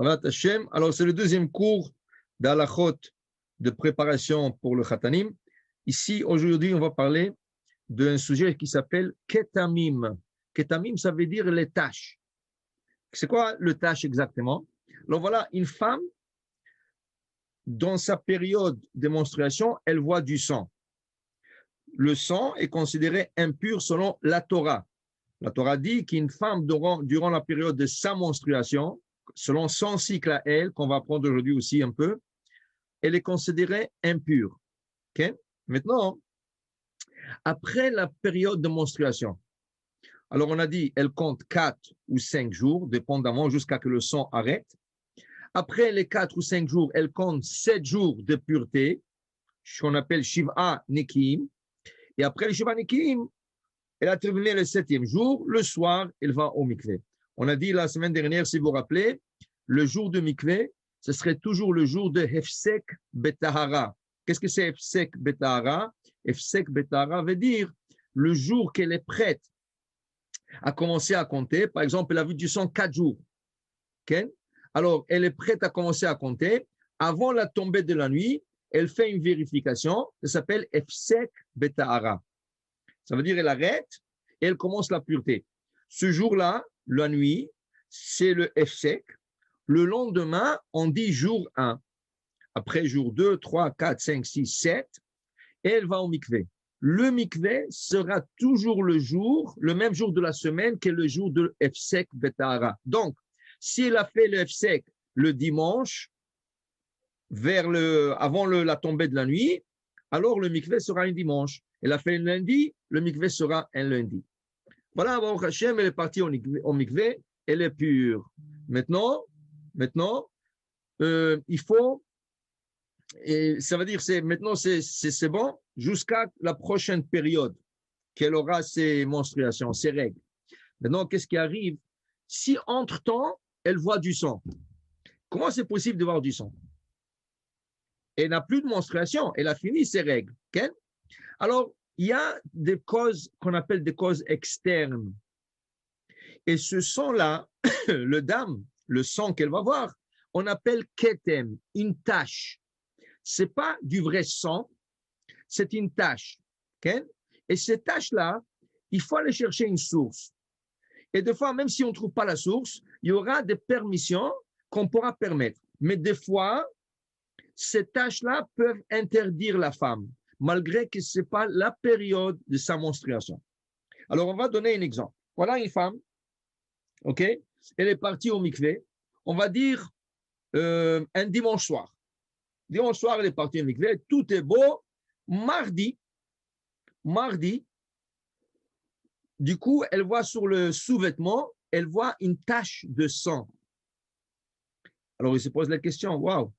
Alors, c'est le deuxième cours d'Halachot de préparation pour le Khatanim. Ici, aujourd'hui, on va parler d'un sujet qui s'appelle Ketamim. Ketamim, ça veut dire les taches. C'est quoi le tache exactement? Alors voilà, une femme, dans sa période de menstruation, elle voit du sang. Le sang est considéré impur selon la Torah. La Torah dit qu'une femme, durant la période de sa menstruation, selon son cycle à elle, qu'on va apprendre aujourd'hui aussi un peu, elle est considérée impure. Okay? Maintenant, après la période de menstruation, alors on a dit, elle compte 4 ou 5 jours, dépendamment, jusqu'à ce que le sang arrête. Après les 4 ou 5 jours, elle compte 7 jours de pureté, ce qu'on appelle Shiva Nikim. Et après le Shiva Nikim, elle a terminé le 7e jour. Le soir, elle va au mikvé. On a dit la semaine dernière, si vous vous rappelez, le jour de mikvé, ce serait toujours le jour de Hefsek Betahara. Qu'est-ce que c'est Hefsek Betahara? Hefsek Betahara veut dire le jour qu'elle est prête à commencer à compter. Par exemple, elle a vu du sang 4 jours. Okay? Alors, elle est prête à commencer à compter. Avant la tombée de la nuit, elle fait une vérification. Ça s'appelle Hefsek Betahara. Ça veut dire qu'elle arrête et elle commence la pureté. Ce jour-là, la nuit, c'est le Hefsek. Le lendemain, on dit jour 1. Après jour 2, 3, 4, 5, 6, 7, et elle va au mikvé. Le mikvé sera toujours le même jour de la semaine que le jour de Hefsek Betahara. Donc, si elle a fait le Hefsek le dimanche, avant la tombée de la nuit, alors le mikvé sera un dimanche. Elle a fait un lundi, le mikvé sera un lundi. Voilà, Baruch Hashem, elle est partie au mikvé, elle est pure. Maintenant, il faut, et ça veut dire maintenant c'est bon jusqu'à la prochaine période qu'elle aura ses menstruations, ses règles. Maintenant, qu'est-ce qui arrive? Si entre-temps, elle voit du sang, comment c'est possible de voir du sang? Elle n'a plus de menstruation, elle a fini ses règles. Okay? Alors, il y a des causes qu'on appelle des causes externes. Et ce sang-là, le sang qu'elle va voir, on appelle ketem, une tache. Ce n'est pas du vrai sang, c'est une tache. Okay? Et cette tache-là, il faut aller chercher une source. Et des fois, même si on ne trouve pas la source, il y aura des permissions qu'on pourra permettre. Mais des fois, ces tâches-là peuvent interdire la femme, malgré que ce n'est pas la période de sa menstruation. Alors, on va donner un exemple. Voilà une femme, ok? Elle est partie au mikvé, on va dire un dimanche soir. Dimanche soir, elle est partie au mikvé, tout est beau. Mardi, du coup, elle voit sur le sous-vêtement, elle voit une tache de sang. Alors, il se pose la question, waouh,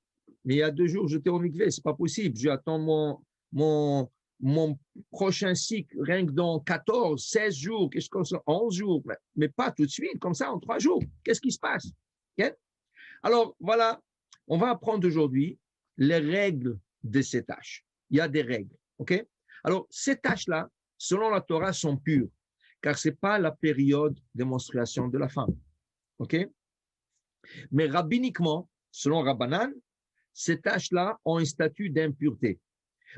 mais il y a 2 jours, j'étais au mikvé, c'est pas possible. J'attends mon prochain cycle, rien que dans 14, 16 jours, qu'est-ce que c'est, 11 jours, mais pas tout de suite, comme ça, en 3 jours. Qu'est-ce qui se passe? Okay? Alors, voilà, on va apprendre aujourd'hui les règles de ces tâches. Il y a des règles, ok? Alors, ces tâches-là, selon la Torah, sont pures, car ce n'est pas la période de menstruation de la femme, ok? Mais rabbiniquement, selon Rabbanan, ces tâches-là ont un statut d'impureté.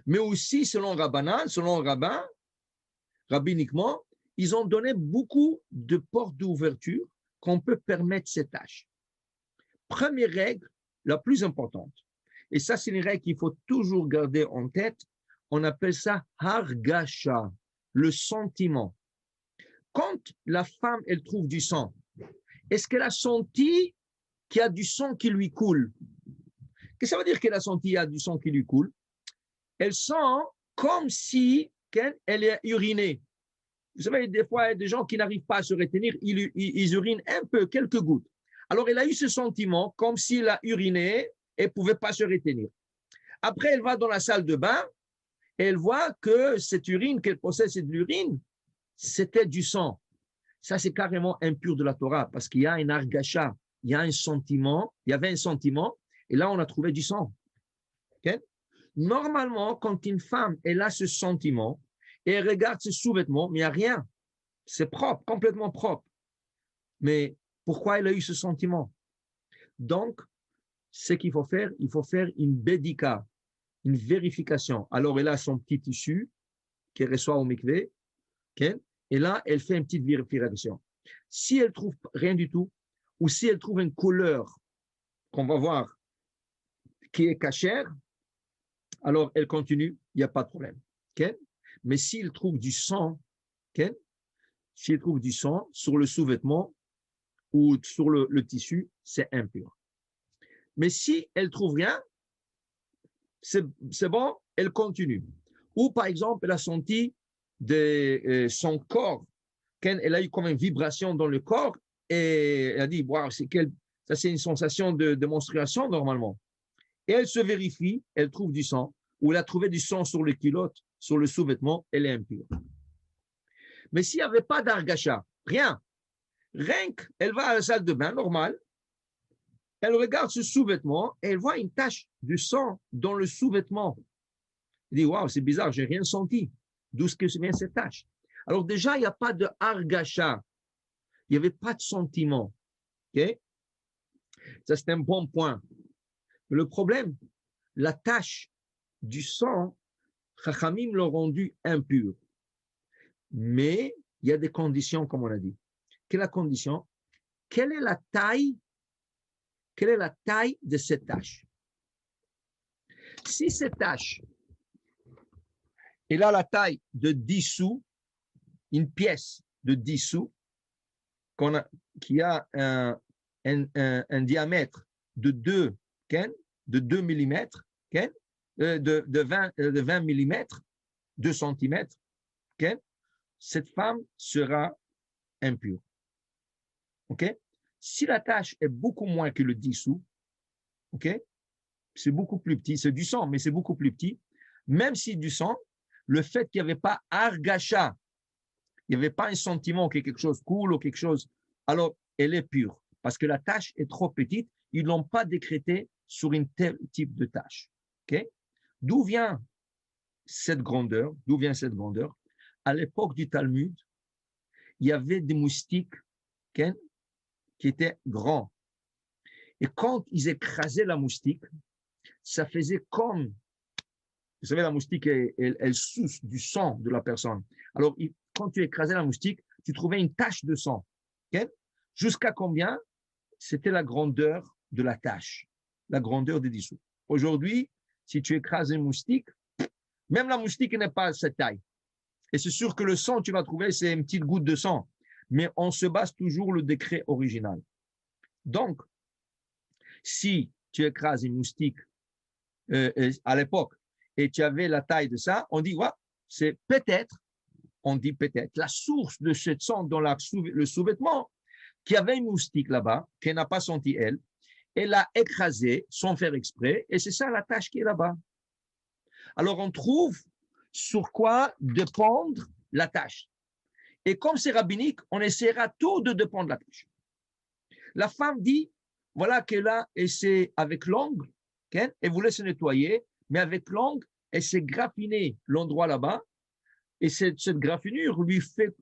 Mais aussi, selon Rabbanan, rabbiniquement, ils ont donné beaucoup de portes d'ouverture qu'on peut permettre ces tâches. Première règle, la plus importante, et ça c'est une règle qu'il faut toujours garder en tête, on appelle ça hargasha, le sentiment. Quand la femme, elle trouve du sang, est-ce qu'elle a senti qu'il y a du sang qui lui coule? Qu'est-ce que ça veut dire qu'elle a senti qu'il y a du sang qui lui coule? Elle sent comme si elle est urinée. Vous savez, des fois, il y a des gens qui n'arrivent pas à se retenir, ils urinent un peu, quelques gouttes. Alors, elle a eu ce sentiment comme s'il a uriné et ne pouvait pas se retenir. Après, elle va dans la salle de bain et elle voit que cette urine qu'elle possède, c'est de l'urine, c'était du sang. Ça, c'est carrément impur de la Torah parce qu'il y a un argacha, il y a un sentiment, il y avait un sentiment et là, on a trouvé du sang. Okay? Normalement, quand une femme, elle a ce sentiment et elle regarde ses sous-vêtements, mais il n'y a rien. C'est propre, complètement propre. Mais pourquoi elle a eu ce sentiment? Donc, ce qu'il faut faire, il faut faire une bédika, une vérification. Alors, elle a son petit tissu qu'elle reçoit au mikvé, okay? Et là, elle fait une petite vérification. Si elle trouve rien du tout, ou si elle trouve une couleur qu'on va voir qui est cachère, alors elle continue, il n'y a pas de problème. Okay? Mais s'il trouve du sang, okay? S'il trouve du sang sur le sous-vêtement ou sur le tissu, c'est impur. Mais si elle trouve rien, c'est bon, elle continue. Ou par exemple, elle a senti son corps, elle a eu comme une vibration dans le corps et elle a dit, wow, ça c'est une sensation de menstruation normalement. Et elle se vérifie, elle trouve du sang, ou elle a trouvé du sang sur les culottes, sur le sous-vêtement, elle est impure. Mais s'il n'y avait pas d'argacha, rien qu'elle va à la salle de bain normale, elle regarde ce sous-vêtement et elle voit une tache de sang dans le sous-vêtement. Elle dit, waouh, c'est bizarre, j'ai rien senti. D'où est-ce que vient cette tache? Alors déjà, il n'y a pas de argacha. Il n'y avait pas de sentiment. Okay? Ça, c'est un bon point. Mais le problème, la tache du sang, Chachamim l'ont rendu impur. Mais il y a des conditions, comme on a dit. Quelle est la condition? Quelle est la taille de cette tache? Si cette tache, elle a la taille de 10 sous, une pièce de 10 sous, qui a un diamètre de 2 mm, de 20 mm, 2 cm, cette femme sera impure. Okay? Si la tache est beaucoup moins que le 10 sous, okay? C'est beaucoup plus petit, c'est du sang, mais c'est beaucoup plus petit. Même si du sang, le fait qu'il n'y avait pas argacha, il n'y avait pas un sentiment que quelque chose coule ou quelque chose, alors elle est pure. Parce que la tache est trop petite, ils ne l'ont pas décrété sur un tel type de tache. Okay? D'où vient cette grandeur? À l'époque du Talmud, il y avait des moustiques qui étaient grands. Et quand ils écrasaient la moustique, ça faisait comme, vous savez, la moustique, elle suce du sang de la personne. Alors, quand tu écrasais la moustique, tu trouvais une tache de sang. Okay? Jusqu'à combien? C'était la grandeur de la tache, la grandeur des dissous. Aujourd'hui, si tu écrases une moustique, même la moustique n'est pas à cette taille. Et c'est sûr que le sang, tu vas trouver, c'est une petite goutte de sang. Mais on se base toujours le décret original. Donc, si tu écrases une moustique à l'époque et tu avais la taille de ça, on dit, ouais, c'est peut-être, la source de ce sang dans le sous-vêtement, qu'il y avait une moustique là-bas, qu'elle n'a pas senti elle l'a écrasée sans faire exprès, et c'est ça la tâche qui est là-bas. Alors on trouve sur quoi dépendre la tâche. Et comme c'est rabbinique, on essaiera tout de dépendre la tâche. La femme dit, voilà qu'elle a essayé avec l'ongle, okay, elle voulait se nettoyer, mais avec l'ongle, elle s'est graffinée l'endroit là-bas, et cette graffinure lui fait,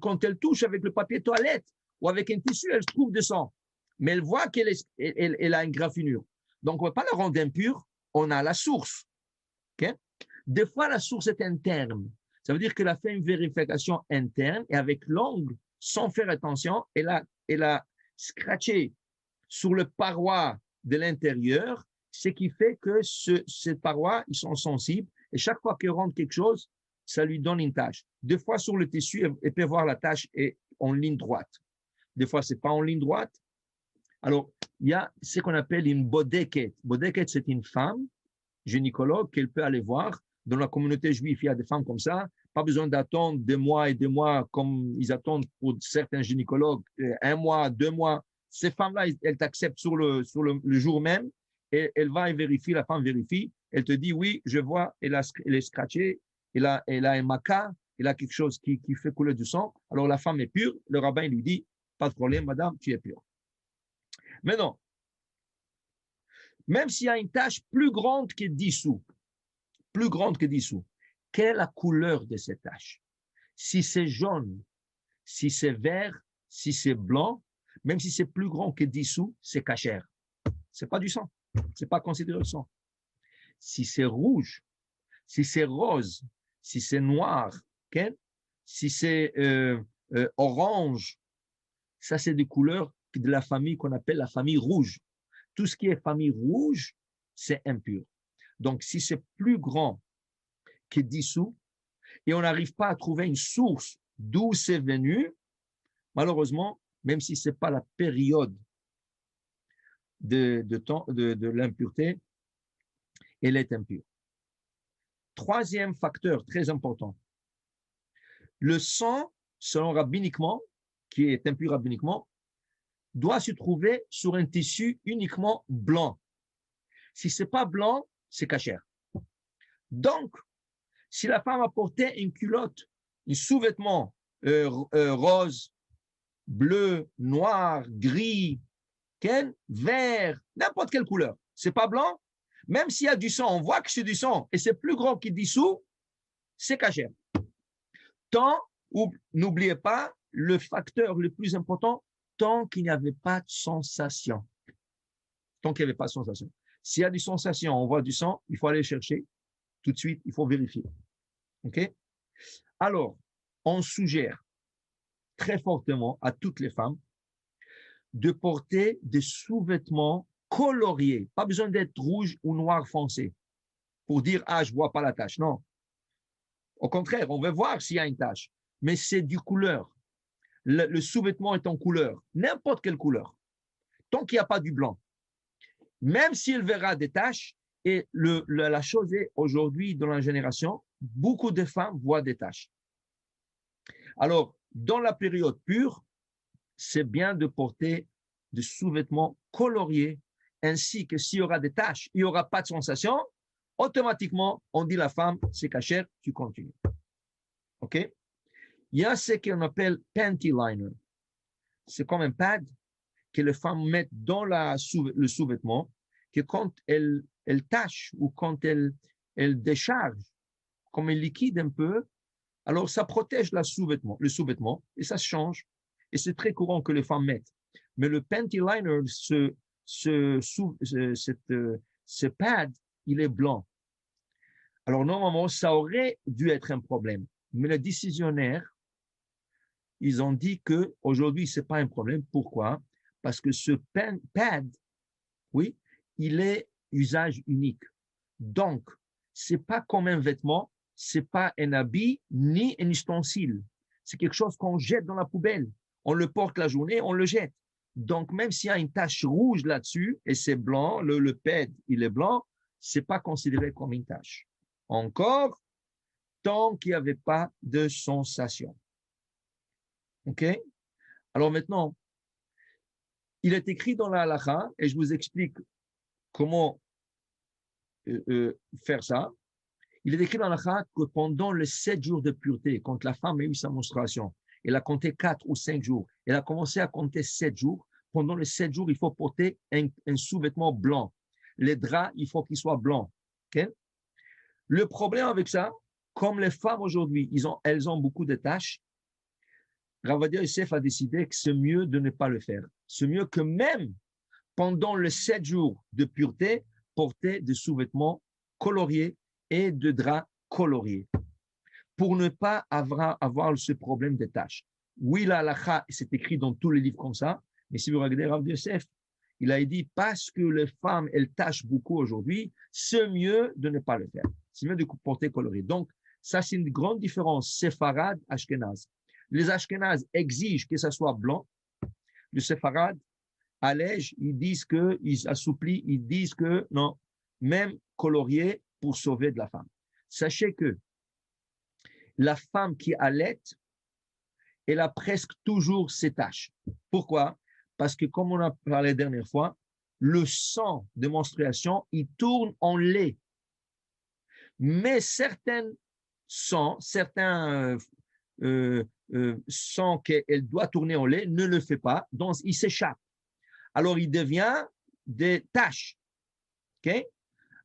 quand elle touche avec le papier toilette ou avec un tissu, elle trouve du sang. Mais elle voit qu'elle a une graffinure. Donc, on ne va pas la rendre impure, on a la source. Okay? Des fois, la source est interne. Ça veut dire qu'elle a fait une vérification interne et avec l'ongle, sans faire attention, elle a scratché sur le paroi de l'intérieur, ce qui fait que ces parois, ils sont sensibles et chaque fois qu'elle rentre quelque chose, ça lui donne une tache. Des fois, sur le tissu, elle peut voir la tache est en ligne droite. Des fois, ce n'est pas en ligne droite. Alors, il y a ce qu'on appelle une bodeket. Bodeket, c'est une femme gynécologue qu'elle peut aller voir. Dans la communauté juive, il y a des femmes comme ça. Pas besoin d'attendre des mois et des mois comme ils attendent pour certains gynécologues, 1 mois, 2 mois. Ces femmes-là, elles t'acceptent sur le jour même et elle va et vérifie, la femme vérifie. Elle te dit, oui, je vois, elle est scratchée, elle a un maca, elle a quelque chose qui fait couler du sang. Alors la femme est pure. Le rabbin lui dit, pas de problème, madame, tu es pure. Mais non, même s'il y a une tache plus grande que 10 sous, quelle est la couleur de cette tache? Si c'est jaune, si c'est vert, si c'est blanc, même si c'est plus grand que 10 sous, c'est cachère. C'est pas du sang. C'est pas considéré le sang. Si c'est rouge, si c'est rose, si c'est noir, okay? Si c'est orange, ça c'est des couleurs de la famille qu'on appelle la famille rouge. Tout ce qui est famille rouge, c'est impur. Donc, si c'est plus grand que 10 sous et on n'arrive pas à trouver une source d'où c'est venu, malheureusement, même si ce n'est pas la période de l'impureté, elle est impure. Troisième facteur très important, le sang, selon rabbiniquement, qui est impur rabbiniquement, doit se trouver sur un tissu uniquement blanc. Si ce n'est pas blanc, c'est cachère. Donc, si la femme a porté une culotte, un sous-vêtement rose, bleu, noir, gris, vert, n'importe quelle couleur, c'est pas blanc, même s'il y a du sang, on voit que c'est du sang et c'est plus grand qu'il dissout, c'est cachère. Tant, n'oubliez pas, le facteur le plus important, tant qu'il n'y avait pas de sensation. Tant qu'il n'y avait pas de sensation. S'il y a des sensations, on voit du sang, il faut aller chercher tout de suite, il faut vérifier. OK? Alors, on suggère très fortement à toutes les femmes de porter des sous-vêtements coloriés. Pas besoin d'être rouge ou noir foncé pour dire « Ah, je ne vois pas la tache ». Non. Au contraire, on veut voir s'il y a une tache. Mais c'est du couleur. Le sous-vêtement est en couleur. N'importe quelle couleur. Tant qu'il n'y a pas du blanc. Même s'il verra des taches, et la chose est, aujourd'hui, dans la génération, beaucoup de femmes voient des taches. Alors, dans la période pure, c'est bien de porter des sous-vêtements coloriés, ainsi que s'il y aura des taches, il n'y aura pas de sensation, automatiquement, on dit à la femme, c'est cachère, tu continues. OK? Il y a ce qu'on appelle panty liner. C'est comme un pad que les femmes mettent dans le sous-vêtement, que quand elles tâchent ou quand elles déchargent, comme un liquide un peu, alors ça protège le sous-vêtement, et ça se change. Et c'est très courant que les femmes mettent. Mais le panty liner, ce pad, il est blanc. Alors normalement, ça aurait dû être un problème. Mais les décisionnaires, ils ont dit qu'aujourd'hui, ce n'est pas un problème. Pourquoi? Parce que ce pad, oui, il est usage unique. Donc, ce n'est pas comme un vêtement, ce n'est pas un habit ni un ustensile. C'est quelque chose qu'on jette dans la poubelle. On le porte la journée, on le jette. Donc, même s'il y a une tache rouge là-dessus, et c'est blanc, le pad, il est blanc, ce n'est pas considéré comme une tache. Encore, tant qu'il n'y avait pas de sensation. OK? Alors maintenant, il est écrit dans la halakha, et je vous explique comment faire ça. Il est écrit dans la halakha que pendant les 7 jours de pureté, quand la femme a eu sa menstruation, elle a compté 4 ou 5 jours, elle a commencé à compter 7 jours. Pendant les 7 jours, il faut porter un sous-vêtement blanc. Les draps, il faut qu'ils soient blancs. Okay? Le problème avec ça, comme les femmes aujourd'hui, elles ont beaucoup de tâches, Rav Ovadia Yosef a décidé que c'est mieux de ne pas le faire. C'est mieux que même pendant les 7 jours de pureté, porter des sous-vêtements coloriés et de draps coloriés pour ne pas avoir ce problème de taches. Oui, la halakha, c'est écrit dans tous les livres comme ça, mais si vous regardez Rav Yosef, il a dit parce que les femmes, elles tâchent beaucoup aujourd'hui, c'est mieux de ne pas le faire. C'est mieux de porter coloré. Donc, ça, c'est une grande différence séfarade, ashkénaze. Les ashkénazes exigent que ça soit blanc. Le séfarade allège, ils assouplissent, ils disent que non, même colorié pour sauver de la femme. Sachez que la femme qui allaite, elle a presque toujours ses taches. Pourquoi? Parce que comme on a parlé la dernière fois, le sang de menstruation, il tourne en lait. Mais certains sangs qu'elle doit tourner en lait ne le fait pas, donc il s'échappe. Alors il devient des taches. Okay?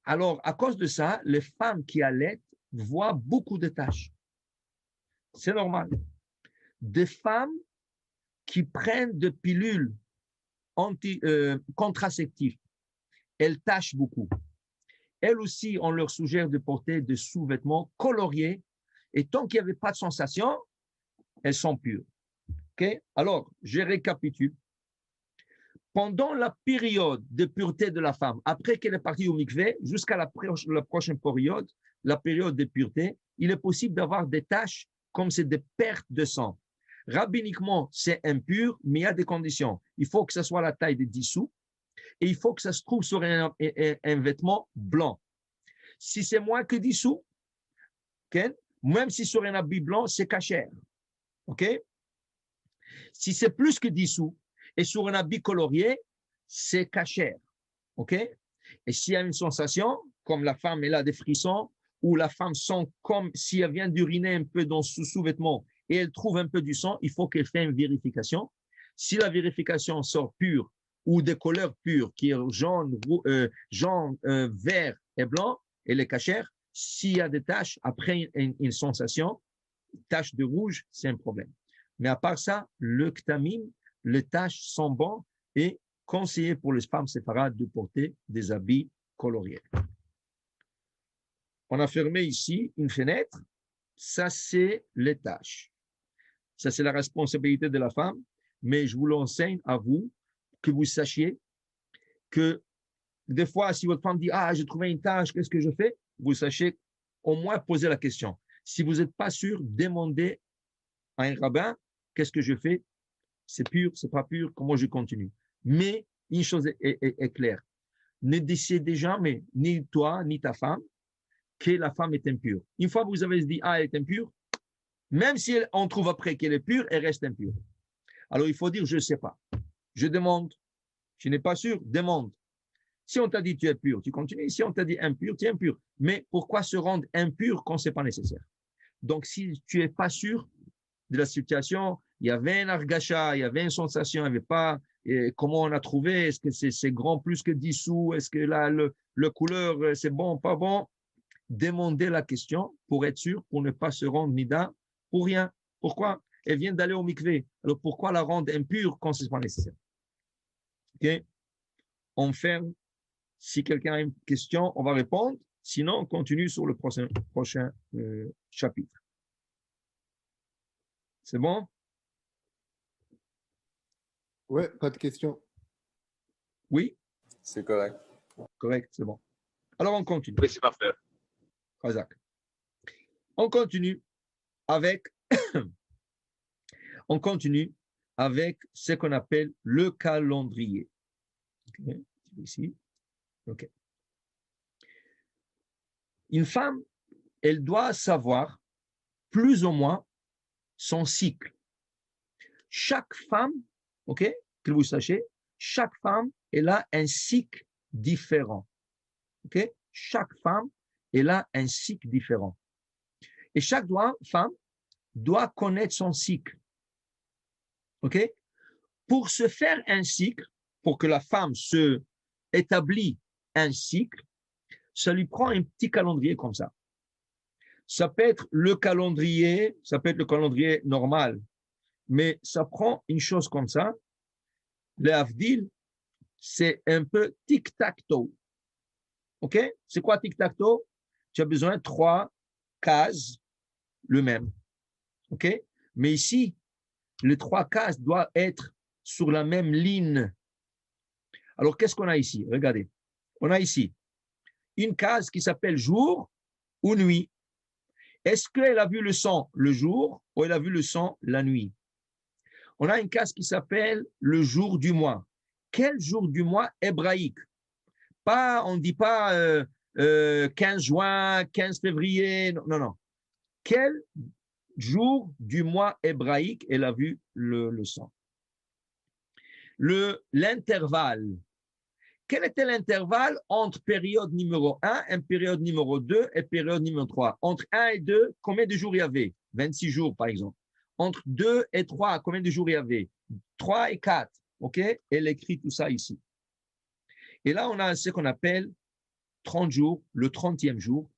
Alors à cause de ça, les femmes qui allaitent voient beaucoup de taches. C'est normal. Des femmes qui prennent des pilules contraceptifs, elles tâchent beaucoup. Elles aussi, on leur suggère de porter des sous-vêtements coloriés. Et tant qu'il n'y avait pas de sensation, elles sont pures. Okay? Alors, je récapitule. Pendant la période de pureté de la femme, après qu'elle est partie au mikvé, jusqu'à la prochaine période, la période de pureté, il est possible d'avoir des taches comme c'est des pertes de sang. Rabbiniquement, c'est impur, mais il y a des conditions. Il faut que ce soit la taille de 10 sous et il faut que ça se trouve sur un vêtement blanc. Si c'est moins que 10 sous, okay, même si sur un habit blanc, c'est cachère. Okay? Si c'est plus que 10 sous et sur un habit colorié, c'est cachère. Okay? Et s'il y a une sensation, comme la femme elle a des frissons, ou la femme sent comme si elle vient d'uriner un peu dans son sous-vêtement et elle trouve un peu du sang, il faut qu'elle fasse une vérification. Si la vérification sort pure ou de couleur pure, qui est jaune, vert et blanc, elle est cachère. S'il y a des taches, après une sensation, taches de rouge, c'est un problème. Mais à part ça, le ktamim, les taches sont bons et conseillé pour les femmes séfarades de porter des habits coloriés. On a fermé ici une fenêtre. Ça, c'est les tâches. Ça, c'est la responsabilité de la femme. Mais je vous l'enseigne à vous, que vous sachiez que des fois, si votre femme dit « Ah, j'ai trouvé une tâche, qu'est-ce que je fais ?» Vous sachez au moins poser la question. Si vous n'êtes pas sûr, demandez à un rabbin « Qu'est-ce que je fais? C'est pur, c'est pas pur, comment je continue ?» Mais une chose est claire. Ne décidez jamais, ni toi, ni ta femme, que la femme est impure. Une fois que vous avez dit, ah, elle est impure, même si on trouve après qu'elle est pure, elle reste impure. Alors, il faut dire, je ne sais pas. Je demande. Je n'ai pas sûr, demande. Si on t'a dit tu es pur, tu continues. Si on t'a dit impur, tu es impur. Mais pourquoi se rendre impur quand ce n'est pas nécessaire? Donc, si tu n'es pas sûr de la situation, il y avait un argacha, il y avait une sensation, il n'y avait pas, comment on a trouvé, est-ce que c'est grand plus que 10 sous, est-ce que là, le couleur, c'est bon, pas bon? Demandez la question pour être sûr, pour ne pas se rendre nida pour rien. Pourquoi? Elle vient d'aller au mikvé. Alors pourquoi la rendre impure quand ce n'est pas nécessaire? Ok? On ferme. Si quelqu'un a une question, on va répondre. Sinon, on continue sur le prochain chapitre. C'est bon? Ouais, pas de question. Oui? C'est correct. Correct, c'est bon. Alors, on continue. Oui, c'est parfait. Razak. On continue avec ce qu'on appelle le calendrier. Okay. Ici. Okay. Une femme, elle doit savoir plus ou moins son cycle. Chaque femme, ok, que vous sachiez, chaque femme, elle a un cycle différent. Ok? Chaque femme, elle a un cycle différent. Et chaque femme doit connaître son cycle. Ok? Pour se faire un cycle, pour que la femme se établit un cycle, ça lui prend un petit calendrier comme ça. Ça peut être le calendrier normal, mais ça prend une chose comme ça. Le Havdil, c'est un peu tic-tac-toe. OK? C'est quoi tic-tac-toe? Tu as besoin de 3 cases, le même. OK? Mais ici, les 3 cases doivent être sur la même ligne. Alors, qu'est-ce qu'on a ici? Regardez. On a ici une case qui s'appelle jour ou nuit. Est-ce qu'elle a vu le sang le jour ou elle a vu le sang la nuit? On a une case qui s'appelle le jour du mois. Quel jour du mois hébraïque? On ne dit pas 15 juin, 15 février, non. Quel jour du mois hébraïque elle a vu le sang? L'intervalle. Quel était l'intervalle entre période numéro 1 et période numéro 2 et période numéro 3? Entre 1 et 2, combien de jours il y avait? 26 jours, par exemple. Entre 2 et 3, combien de jours il y avait? 3 et 4. OK? Elle écrit tout ça ici. Et là, on a ce qu'on appelle 30 jours, le 30e jour.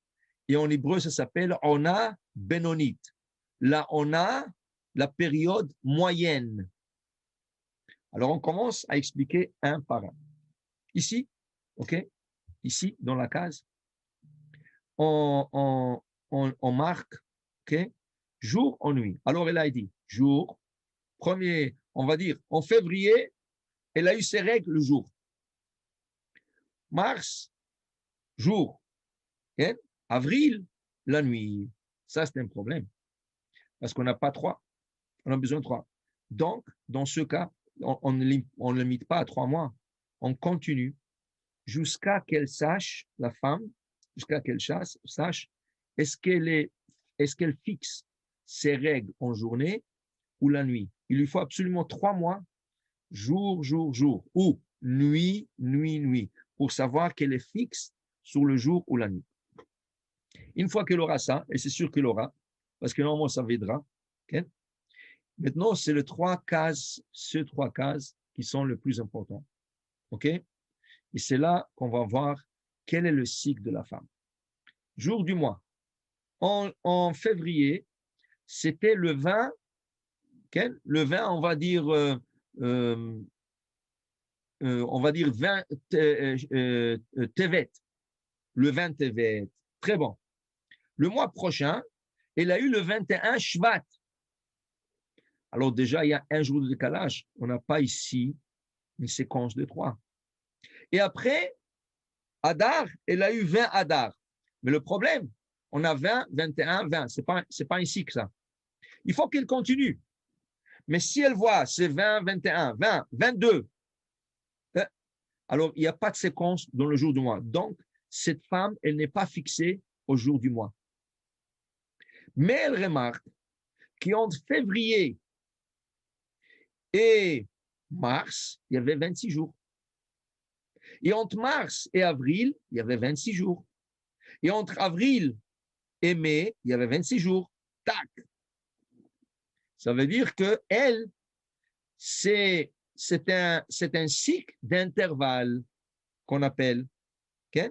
Et en hébreu, ça s'appelle Ona Benonite. Là, on a la période moyenne. Alors, on commence à expliquer un par un. Ici, OK, ici, dans la case, on marque, OK, jour ou nuit. Alors, elle a dit jour, premier, on va dire, en février, elle a eu ses règles le jour. Mars, jour. Okay? Avril, la nuit. Ça, c'est un problème. Parce qu'on n'a pas trois. On a besoin de trois. Donc, dans ce cas, on ne limite pas à 3 mois. On continue jusqu'à qu'elle sache, la femme, jusqu'à qu'elle sache, est-ce qu'elle fixe ses règles en journée ou la nuit. Il lui faut absolument 3 mois, jour, jour, jour, ou nuit, nuit, nuit, pour savoir qu'elle est fixe sur le jour ou la nuit. Une fois qu'elle aura ça, et c'est sûr qu'elle aura, parce que normalement ça viendra, okay? Maintenant, c'est ces 3 cases qui sont les plus importants. OK? Et c'est là qu'on va voir quel est le cycle de la femme. Jour du mois. En février, c'était le 20, okay? Le 20, on va dire 20 Tevet. Le 20 Tevet. Très bon. Le mois prochain, elle a eu le 21 Shvat. Alors déjà, il y a un jour de décalage. On n'a pas ici une séquence de 3. Et après, Adar, elle a eu 20 Adar. Mais le problème, on a 20, 21, 20. Ce n'est pas ainsi que ça. Il faut qu'elle continue. Mais si elle voit c'est 20, 21, 20, 22, alors il n'y a pas de séquence dans le jour du mois. Donc, cette femme, elle n'est pas fixée au jour du mois. Mais elle remarque qu'entre février et mars, il y avait 26 jours. Et entre mars et avril, il y avait 26 jours. Et entre avril et mai, il y avait 26 jours. Tac. Ça veut dire que elle, c'est un cycle d'intervalle qu'on appelle okay?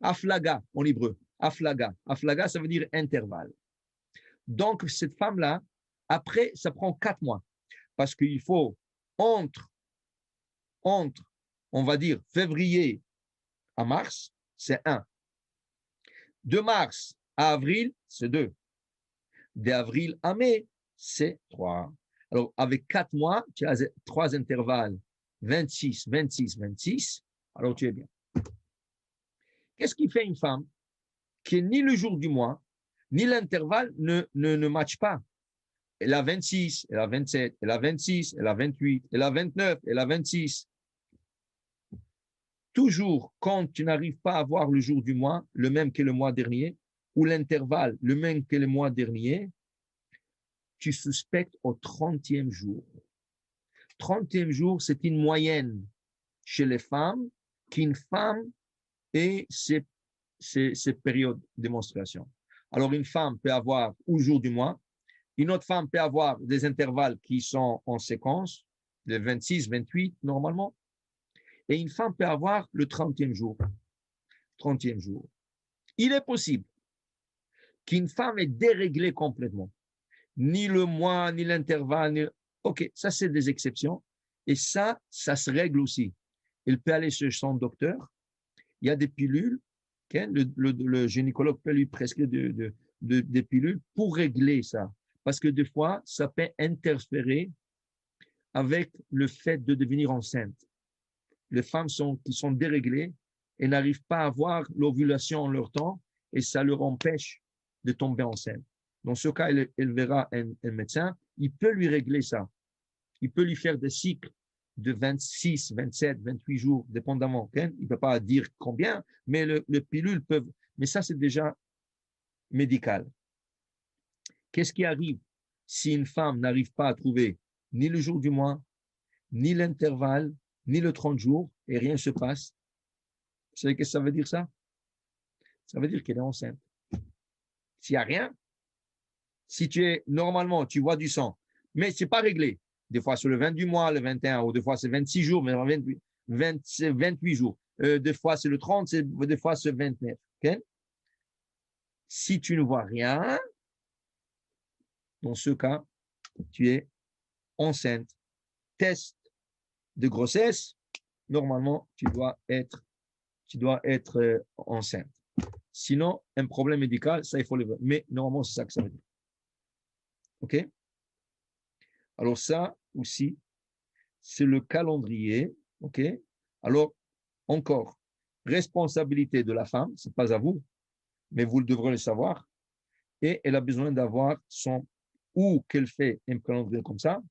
Aflaga en hébreu. Aflaga. Aflaga, ça veut dire intervalle. Donc, cette femme-là, après, ça prend 4 mois. Parce qu'il faut entre, on va dire, février à mars, c'est 1. De mars à avril, c'est 2. D'avril à mai, c'est 3. Alors, avec 4 mois, tu as 3 intervalles, 26, 26, 26, alors tu es bien. Qu'est-ce qui fait une femme qui ni le jour du mois, ni l'intervalle ne matchent pas? Elle a 26, elle a 27, elle a 26, elle a 28, elle a 29, elle a 26. Toujours, quand tu n'arrives pas à voir le jour du mois, le même que le mois dernier, ou l'intervalle, le même que le mois dernier, tu suspectes au 30e jour. 30e jour, c'est une moyenne chez les femmes qu'une femme ait ces périodes de menstruation. Alors, une femme peut avoir au jour du mois, une autre femme peut avoir des intervalles qui sont en séquence, le 26, 28 normalement, et une femme peut avoir le 30e jour. 30e jour. Il est possible qu'une femme est déréglée complètement. Ni le mois, ni l'intervalle. Ni... OK, ça, c'est des exceptions. Et ça se règle aussi. Elle peut aller chez son docteur. Il y a des pilules. Okay? Le gynécologue peut lui prescrire des pilules pour régler ça. Parce que des fois, ça peut interférer avec le fait de devenir enceinte. Les femmes qui sont déréglées et n'arrivent pas à avoir l'ovulation en leur temps et ça leur empêche de tomber enceinte. Dans ce cas, elle verra un médecin, il peut lui régler ça. Il peut lui faire des cycles de 26, 27, 28 jours, dépendamment. Okay? Il ne peut pas dire combien, mais les pilules peuvent. Mais ça, c'est déjà médical. Qu'est-ce qui arrive si une femme n'arrive pas à trouver ni le jour du mois, ni l'intervalle, ni le 30 jours, et rien ne se passe? Vous savez qu'est-ce que ça veut dire ça? Ça veut dire qu'elle est enceinte. S'il n'y a rien, si normalement, tu vois du sang, mais ce n'est pas réglé. Des fois, c'est le 20 du mois, le 21, ou des fois, c'est 26 jours, mais 28 jours. Des fois, c'est le 30, des fois, c'est 29. Okay? Si tu ne vois rien, dans ce cas, tu es enceinte. Test de grossesse, normalement, tu dois être enceinte. Sinon, un problème médical, ça, il faut le voir. Mais normalement, c'est ça que ça veut dire. OK? Alors ça aussi, c'est le calendrier. OK? Alors, encore, responsabilité de la femme, ce n'est pas à vous, mais vous devrez le savoir. Et elle a besoin d'avoir ou qu'elle fait un calendrier comme ça,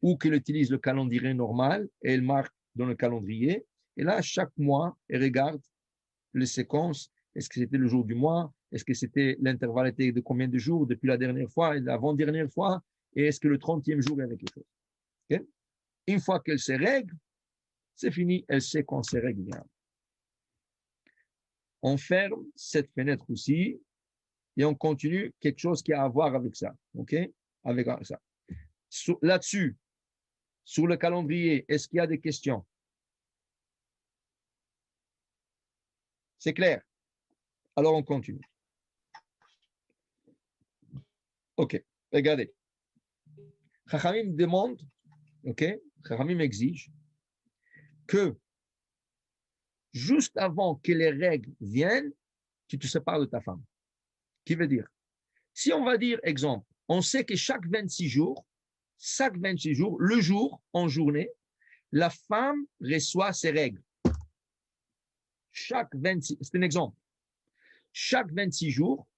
ou qu'elle utilise le calendrier normal et elle marque dans le calendrier. Et là, chaque mois, elle regarde les séquences. Est-ce que c'était le jour du mois? Est-ce que c'était l'intervalle était de combien de jours depuis la dernière fois et l'avant-dernière fois? Et est-ce que le 30e jour, il y avait quelque chose? Okay? Une fois qu'elle se règle, c'est fini. Elle sait quand se règle bien. On ferme cette fenêtre aussi et on continue quelque chose qui a à voir avec ça. OK? Avec ça. Là-dessus, sur le calendrier, est-ce qu'il y a des questions? C'est clair? Alors, on continue. OK. Regardez. Chachamim demande, OK? Chachamim exige que juste avant que les règles viennent, tu te sépares de ta femme. Qui veut dire, si on va dire, exemple, on sait que chaque 26 jours, le jour, en journée, la femme reçoit ses règles. Chaque 26, c'est un exemple. Chaque 26 jours,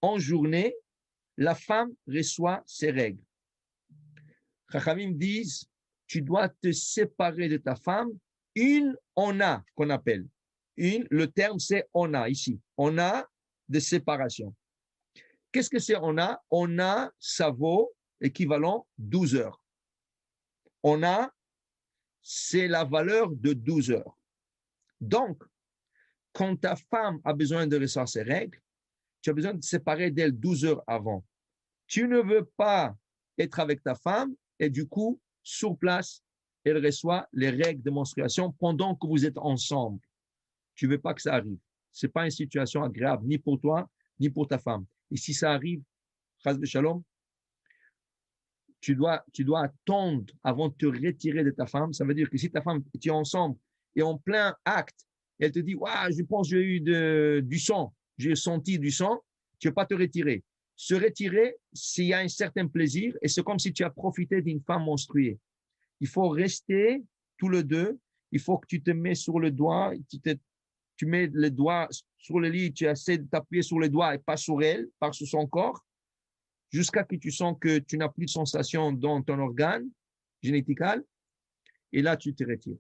en journée, la femme reçoit ses règles. Chachamim disent, tu dois te séparer de ta femme, une ona qu'on appelle. Le terme c'est ona ici. Ona de séparation. Qu'est-ce que c'est ona? Ona, ça vaut équivalent 12 heures. Ona, c'est la valeur de 12 heures. Donc, quand ta femme a besoin de recevoir ses règles, tu as besoin de te séparer d'elle 12 heures avant. Tu ne veux pas être avec ta femme et du coup, sur place, elle reçoit les règles de menstruation pendant que vous êtes ensemble. Tu ne veux pas que ça arrive. Ce n'est pas une situation agréable, ni pour toi, ni pour ta femme. Et si ça arrive, chas v'shalom, tu dois attendre avant de te retirer de ta femme. Ça veut dire que si ta femme, tu es ensemble et en plein acte, elle te dit, ouais, je pense que j'ai eu du sang, j'ai senti du sang, tu ne veux pas te retirer. Se retirer, s'il y a un certain plaisir, et c'est comme si tu as profité d'une femme menstruée. Il faut rester tous les deux. Il faut que tu te mets sur le doigt, tu mets le doigt sur le lit, tu essaies de t'appuyer sur le doigt et pas sur elle, pas sur son corps, jusqu'à ce que tu sens que tu n'as plus de sensation dans ton organe génital, et là, tu te retires.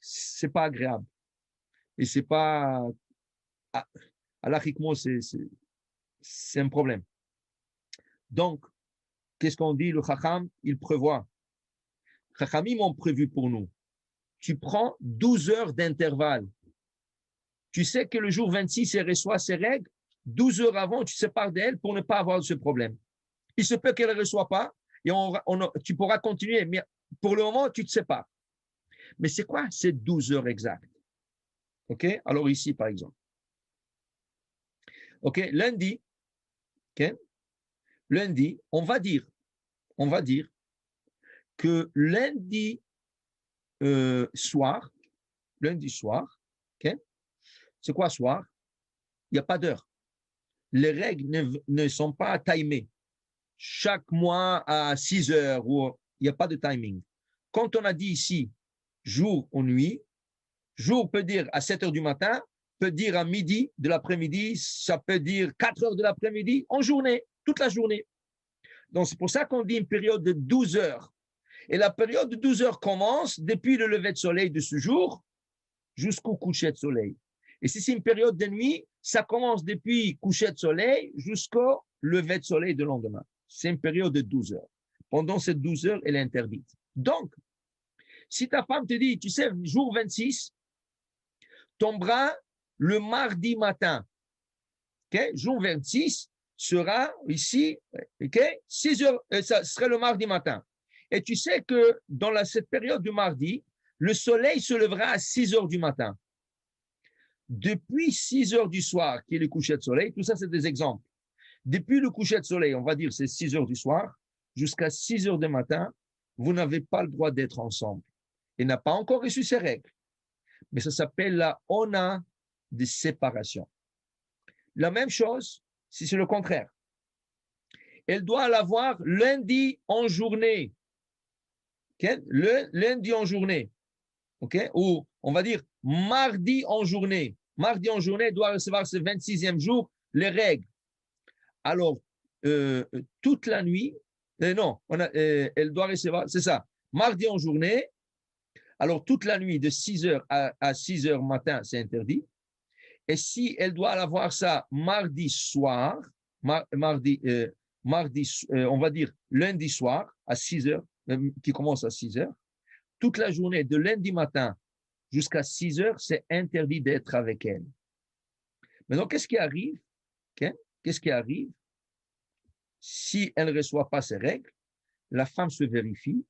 C'est pas agréable. Et c'est pas, halachiquement, c'est un problème. Donc, qu'est-ce qu'on dit? Le Chacham, il prévoit. Chachamim ont prévu pour nous. Tu prends 12 heures d'intervalle. Tu sais que le jour 26, elle reçoit ses règles. 12 heures avant, tu te sépares d'elle pour ne pas avoir ce problème. Il se peut qu'elle ne reçoive pas et tu pourras continuer. Mais pour le moment, tu te sépares. Mais c'est quoi ces 12 heures exactes? OK? Alors ici, par exemple. OK? Lundi, OK? Lundi, on va dire que lundi soir, OK? C'est quoi soir? Il n'y a pas d'heure. Les règles ne sont pas timées. Chaque mois à 6 heures, il n'y a pas de timing. Quand on a dit ici jour ou nuit, jour peut dire à 7 heures du matin, peut dire à midi de l'après-midi, ça peut dire 4 heures de l'après-midi, en journée, toute la journée. Donc, c'est pour ça qu'on dit une période de 12 heures. Et la période de 12 heures commence depuis le lever de soleil de ce jour jusqu'au coucher de soleil. Et si c'est une période de nuit, ça commence depuis coucher de soleil jusqu'au lever de soleil de lendemain. C'est une période de 12 heures. Pendant ces 12 heures, elle est interdite. Donc, si ta femme te dit, tu sais, jour 26, tombera le mardi matin. Okay? Jour 26 sera ici, okay? 6 heures, ça serait le mardi matin. Et tu sais que dans cette période du mardi, le soleil se lèvera à 6 heures du matin. Depuis 6 heures du soir, qui est le coucher de soleil, tout ça, c'est des exemples. Depuis le coucher de soleil, on va dire c'est 6 heures du soir, jusqu'à 6 heures du matin, vous n'avez pas le droit d'être ensemble. et n'a pas encore reçu ses règles. Mais ça s'appelle la ona de séparation. La même chose si c'est le contraire. Elle doit l'avoir lundi en journée. Okay? Le lundi en journée. Okay? Ou on va dire mardi en journée. Mardi en journée, elle doit recevoir ce 26e jour les règles. Alors, toute la nuit, non, elle doit recevoir, c'est ça, mardi en journée. Alors, toute la nuit, de 6h à 6h matin, c'est interdit. Et si elle doit avoir ça mardi soir, mardi, on va dire lundi soir, à 6h, qui commence à 6h, toute la journée, de lundi matin jusqu'à 6h, c'est interdit d'être avec elle. Maintenant, qu'est-ce qui arrive? Okay? Qu'est-ce qui arrive si elle ne reçoit pas ses règles? La femme se vérifie.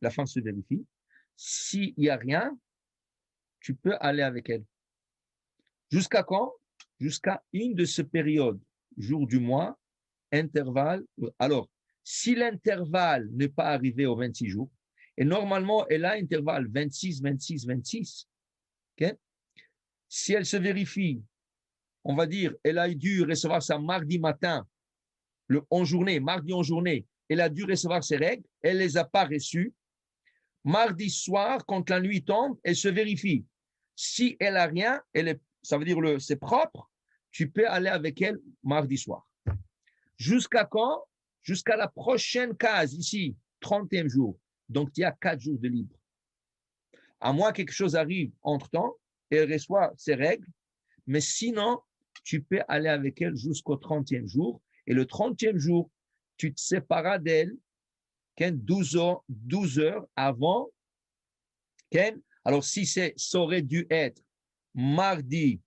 La femme se vérifie. S'il n'y a rien, tu peux aller avec elle. Jusqu'à quand? Jusqu'à une de ces périodes, jour du mois, intervalle. Alors, si l'intervalle n'est pas arrivé aux 26 jours, et normalement, elle a intervalle 26, 26, 26, okay? Si elle se vérifie, on va dire, elle a dû recevoir ça mardi matin, en journée, mardi en journée, elle a dû recevoir ses règles, elle ne les a pas reçues. Mardi soir, quand la nuit tombe, elle se vérifie. Si elle n'a rien, ça veut dire c'est propre, tu peux aller avec elle mardi soir. Jusqu'à quand? Jusqu'à la prochaine case, ici, 30e jour. Donc, il y a 4 jours de libre. À moins que quelque chose arrive entre-temps, elle reçoit ses règles, mais sinon, tu peux aller avec elle jusqu'au 30e jour. Et le 30e jour, tu te séparas d'elle 12 heures avant. Alors, si ça aurait dû être mardi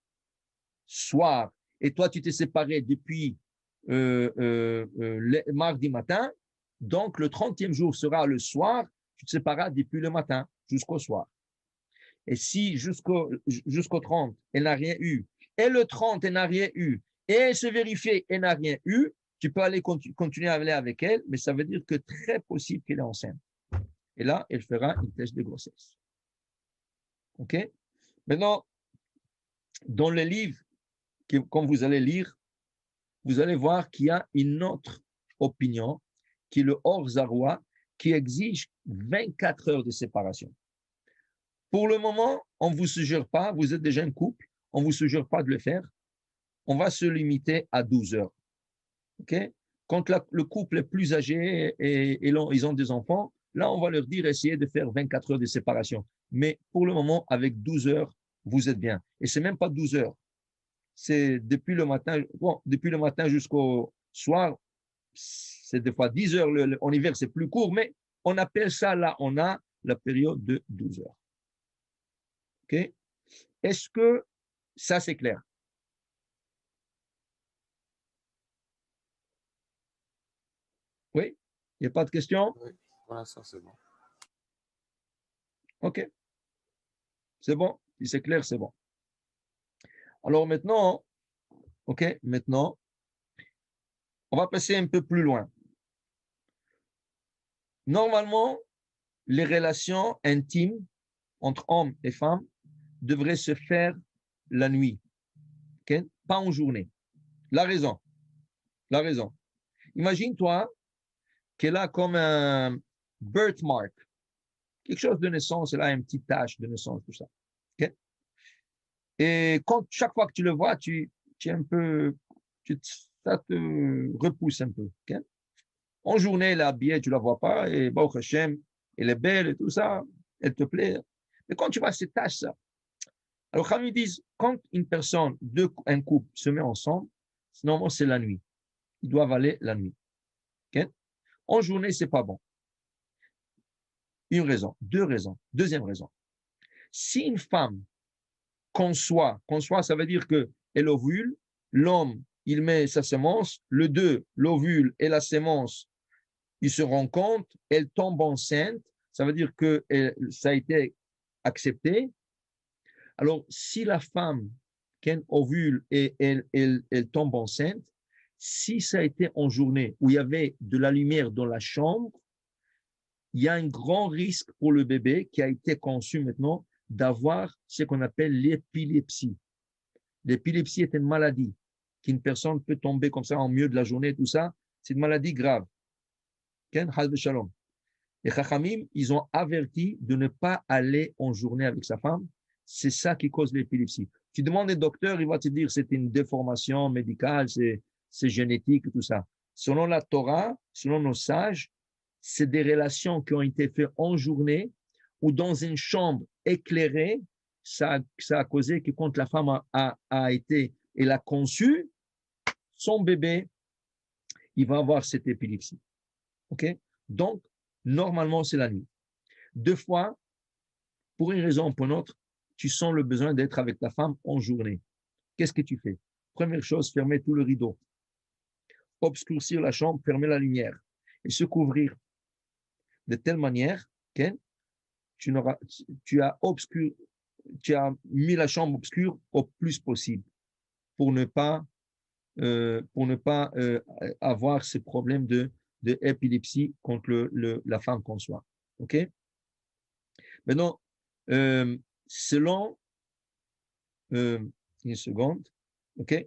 soir, et toi, tu t'es séparé depuis mardi matin, donc le 30e jour sera le soir, tu te séparas depuis le matin jusqu'au soir. Et si jusqu'au 30, elle n'a rien eu, et le 30, elle n'a rien eu, et elle se vérifie, elle n'a rien eu, tu peux aller continuer à aller avec elle, mais ça veut dire que très possible qu'elle est enceinte. Et là, elle fera une test de grossesse. OK? Maintenant, dans le livre, comme vous allez lire, vous allez voir qu'il y a une autre opinion, qui est le Or Zaroua, qui exige 24 heures de séparation. Pour le moment, on ne vous suggère pas, vous êtes déjà un couple, on ne vous suggère pas de le faire. On va se limiter à 12 heures. Okay? Quand le couple est plus âgé et ils ont des enfants, là, on va leur dire essayez de faire 24 heures de séparation. Mais pour le moment, avec 12 heures, vous êtes bien. Et ce n'est même pas 12 heures. C'est depuis le matin jusqu'au soir, c'est des fois 10 heures. En hiver, c'est plus court, mais on appelle ça, là, on a la période de 12 heures. OK? Est-ce que ça, c'est clair? Oui? Il n'y a pas de questions? Oui, voilà, ça c'est bon. OK. C'est bon? Si c'est clair, c'est bon. Alors maintenant, OK, maintenant, on va passer un peu plus loin. Normalement, les relations intimes entre hommes et femmes devraient se faire la nuit, okay? Pas en journée. La raison. Imagine-toi qu'elle a comme un birthmark, quelque chose de naissance, elle a une petite tache de naissance, tout ça. Okay? Et chaque fois que tu le vois, tu es un peu, ça te repousse un peu. Okay? En journée, elle est habillée, tu ne la vois pas, et Baruch Hashem, elle est belle et tout ça, elle te plaît. Mais quand tu vois ces taches-là, alors quand ils disent, quand une personne, un couple se met ensemble, normalement c'est la nuit. Ils doivent aller la nuit. Okay? En journée, c'est pas bon. Une raison. Deux raisons. Deuxième raison. Si une femme conçoit, ça veut dire qu'elle ovule, l'homme, il met sa semence, le deux, l'ovule et la semence, ils se rencontrent, elle tombe enceinte, ça veut dire que ça a été accepté. Alors, si la femme, qu'elle ovule et elle tombe enceinte, si ça a été en journée où il y avait de la lumière dans la chambre, il y a un grand risque pour le bébé qui a été conçu maintenant d'avoir ce qu'on appelle l'épilepsie. L'épilepsie est une maladie qu'une personne peut tomber comme ça en milieu de la journée, tout ça. C'est une maladie grave. Les Chachamim, ils ont averti de ne pas aller en journée avec sa femme. C'est ça qui cause l'épilepsie. Tu demandes au docteur, il va te dire c'est une déformation médicale, c'est génétique, tout ça. Selon la Torah, selon nos sages, c'est des relations qui ont été faites en journée ou dans une chambre éclairée. Ça a causé que quand la femme elle a conçu son bébé, il va avoir cette épilepsie. OK? Donc, normalement, c'est la nuit. 2 fois, pour une raison ou pour une autre, tu sens le besoin d'être avec ta femme en journée. Qu'est-ce que tu fais? Première chose, fermer tout le rideau. Obscurcir la chambre, fermer la lumière et se couvrir de telle manière que tu as mis la chambre obscure au plus possible pour ne pas avoir ces problèmes de épilepsie quand la femme conçoit. OK? Maintenant, selon une seconde, OK?